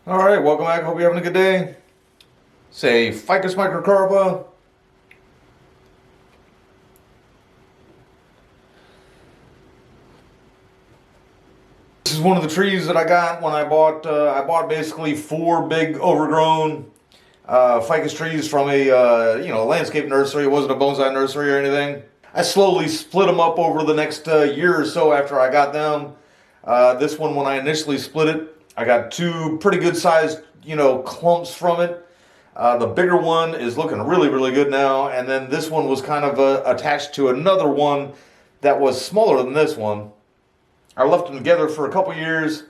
All right, welcome back. Hope you're having a good day. Say Ficus Microcarpa. This is one of the trees that I got when I bought. I bought basically 4 big overgrown ficus trees from a landscape nursery. It wasn't a bonsai nursery or anything. I slowly split them up over the next year or so after I got them. This one, when I initially split it, I got 2 pretty good sized clumps from it. The bigger one is looking really, really good now, and then this one was kind of attached to another one that was smaller than this one. I left them together for a couple years.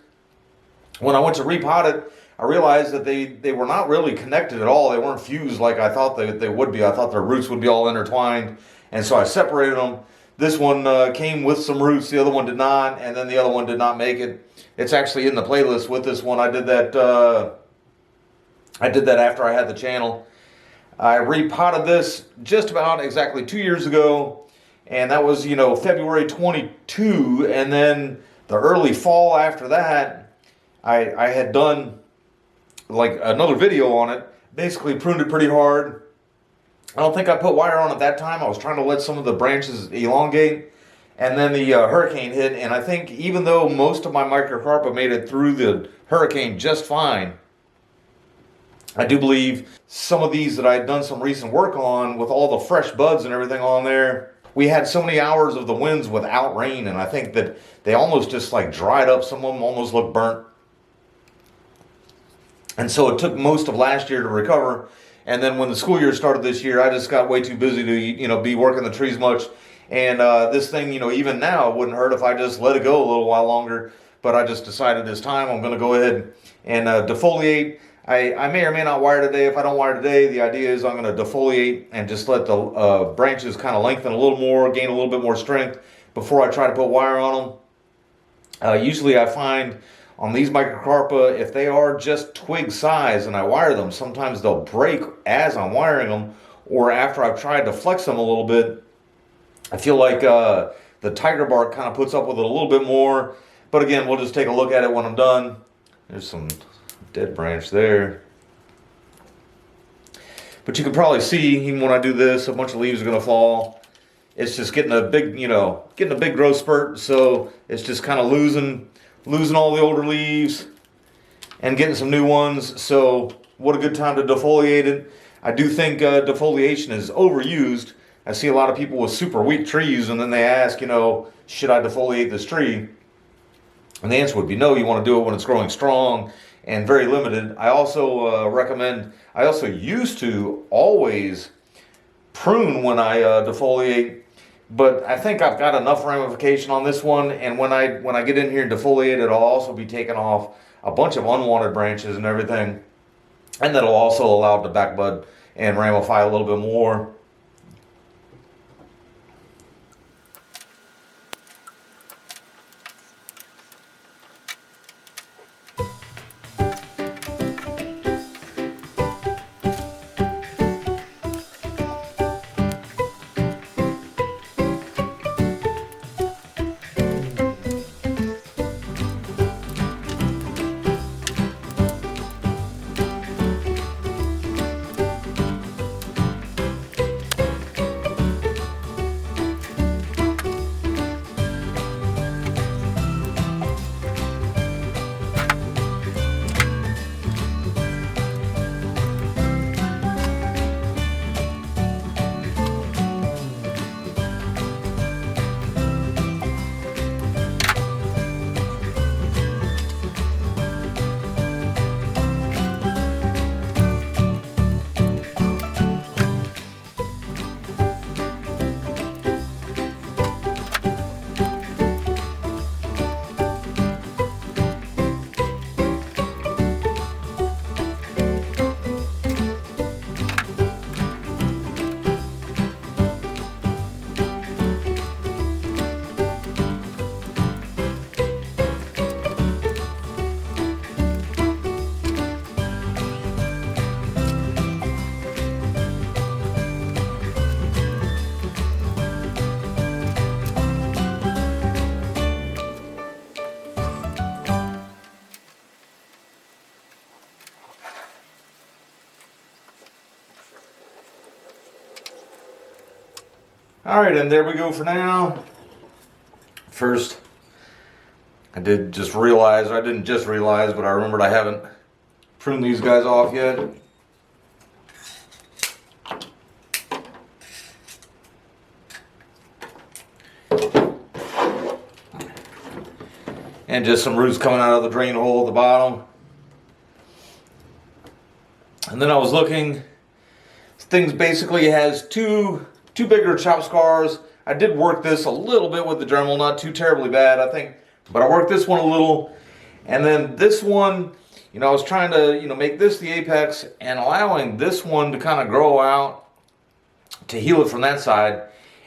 When I went to repot it, I realized that they were not really connected at all. They weren't fused like I thought they would be. I thought their roots would be all intertwined, and so I separated them. This one came with some roots, the other one did not, and then the other one did not make it. It's actually in the playlist with this one. I did that after I had the channel. I repotted this just about exactly 2 years ago, and that was, February 22, and then the early fall after that, I had done like another video on it, basically pruned it pretty hard. I don't think I put wire on at that time. I was trying to let some of the branches elongate, and then the hurricane hit, and I think even though most of my Microcarpa made it through the hurricane just fine, I do believe some of these that I had done some recent work on with all the fresh buds and everything on there, we had so many hours of the winds without rain, and I think that they almost just like dried up. Some of them almost looked burnt. And so it took most of last year to recover. And then when the school year started this year, I just got way too busy to, be working the trees much. And this thing, even now, it wouldn't hurt if I just let it go a little while longer. But I just decided this time I'm going to go ahead and defoliate. I may or may not wire today. If I don't wire today, the idea is I'm going to defoliate and just let the branches kind of lengthen a little more, gain a little bit more strength before I try to put wire on them. Usually I find on these Microcarpa, if they are just twig size and I wire them, sometimes they'll break as I'm wiring them, or after I've tried to flex them a little bit. I feel like the tiger bark kind of puts up with it a little bit more. But again, we'll just take a look at it when I'm done. There's some dead branch there. But you can probably see, even when I do this, a bunch of leaves are going to fall. It's just getting a big, getting a big growth spurt. So it's just kind of losing all the older leaves and getting some new ones. So what a good time to defoliate it. I do think defoliation is overused. I see a lot of people with super weak trees, and then they ask, should I defoliate this tree? And the answer would be no. You want to do it when it's growing strong and very limited. I also I also used to always prune when I defoliate, but I think I've got enough ramification on this one, and when I get in here and defoliate it, I'll also be taking off a bunch of unwanted branches and everything, and that'll also allow it to back bud and ramify a little bit more. Alright, and there we go for now. First, I did just realize, I didn't just realize, but I remembered I haven't pruned these guys off yet. And just some roots coming out of the drain hole at the bottom. And then I was looking, things basically has two bigger chop scars. I did work this a little bit with the Dremel, not too terribly bad, I think, but I worked this one a little. And then this one, you know, I was trying to, you know, make this the apex and allowing this one to kind of grow out to heal it from that side.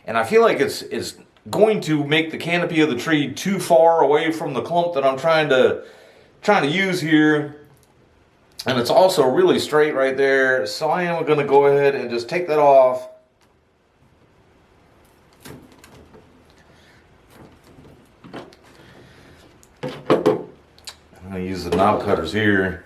And I feel like it's going to make the canopy of the tree too far away from the clump that I'm trying to use here. And it's also really straight right there, so I am going to go ahead and just take that off. I'm going to use the knob cutters here.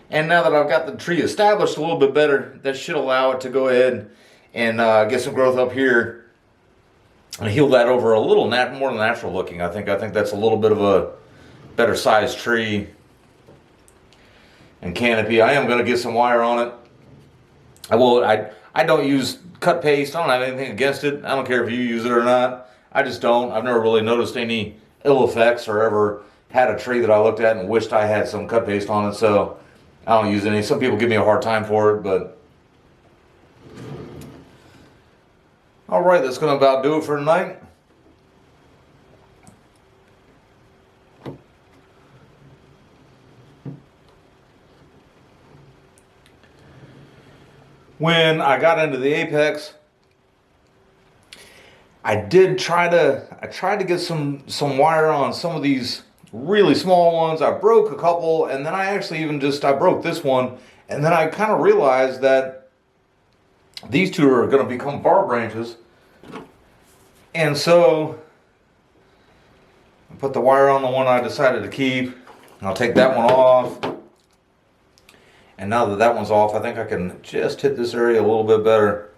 And now that I've got the tree established a little bit better, that should allow it to go ahead and get some growth up here and heal that over a little more natural looking. I think that's a little bit of a better sized tree and canopy. I am going to get some wire on it. I don't use cut paste. I don't have anything against it. I don't care if you use it or not. I just don't. I've never really noticed any ill effects or ever had a tree that I looked at and wished I had some cut paste on it. So I don't use any. Some people give me a hard time for it, but alright, that's going to about do it for tonight. When I got into the apex, I tried to get some wire on some of these really small ones. I broke a couple, and then I actually I broke this one, and then I kind of realized that these two are going to become bar branches. And so I put the wire on the one I decided to keep. I'll take that one off. And now that that one's off, I think I can just hit this area a little bit better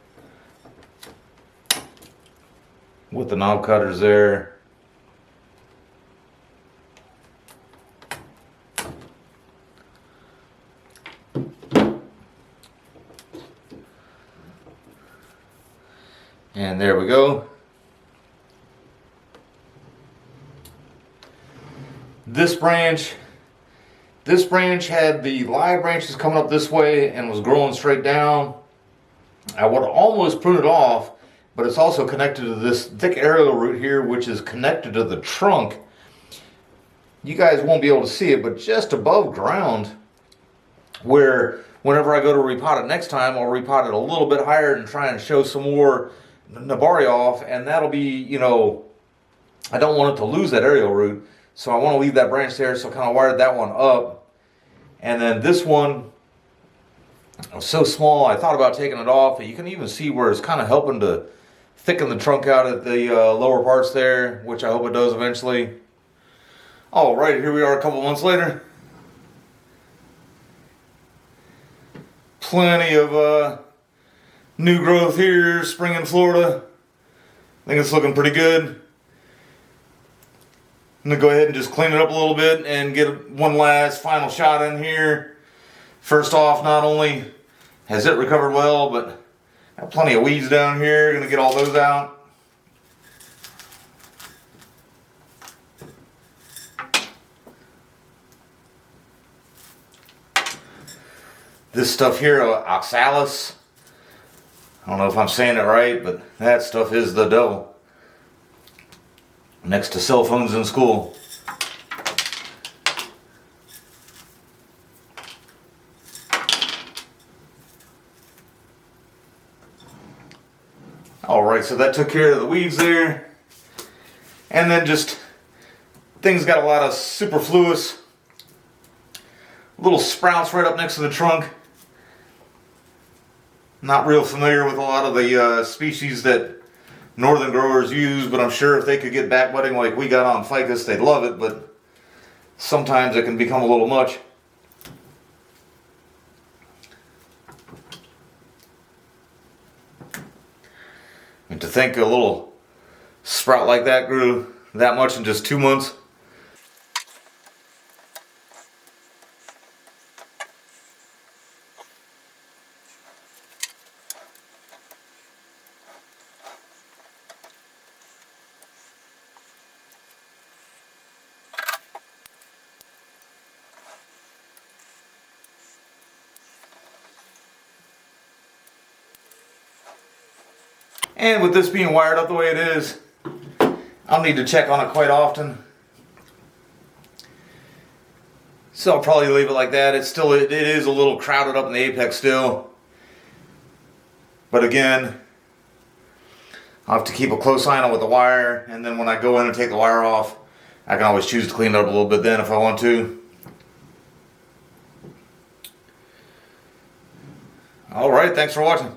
with the knob cutters there. And there we go. This branch had the live branches coming up this way and was growing straight down. I would almost prune it off, but it's also connected to this thick aerial root here, which is connected to the trunk. You guys won't be able to see it, but just above ground, where whenever I go to repot it next time, I'll repot it a little bit higher and try and show some more Nabari off, and that'll be, you know, I don't want it to lose that aerial root, so I want to leave that branch there, so I kind of wired that one up. And then this one was so small, I thought about taking it off, but you can even see where it's kind of helping to thicken the trunk out at the lower parts there, which I hope it does eventually. Alright, here we are a couple months later. Plenty of new growth here, spring in Florida. I think it's looking pretty good. I'm going to go ahead and just clean it up a little bit and get one last final shot in here. First off, not only has it recovered well, but I have plenty of weeds down here. Going to get all those out. This stuff here, oxalis. I don't know if I'm saying it right, but that stuff is the devil. Next to cell phones in school. Alright, so that took care of the weeds there. And then just, things got a lot of superfluous little sprouts right up next to the trunk. Not real familiar with a lot of the species that northern growers use, but I'm sure if they could get back budding like we got on Ficus, they'd love it, but sometimes it can become a little much. And to think a little sprout like that grew that much in just 2 months. And with this being wired up the way it is, I'll need to check on it quite often. So I'll probably leave it like that. It is a little crowded up in the apex still. But again, I'll have to keep a close eye on it with the wire, and then when I go in and take the wire off, I can always choose to clean it up a little bit then if I want to. Alright, thanks for watching.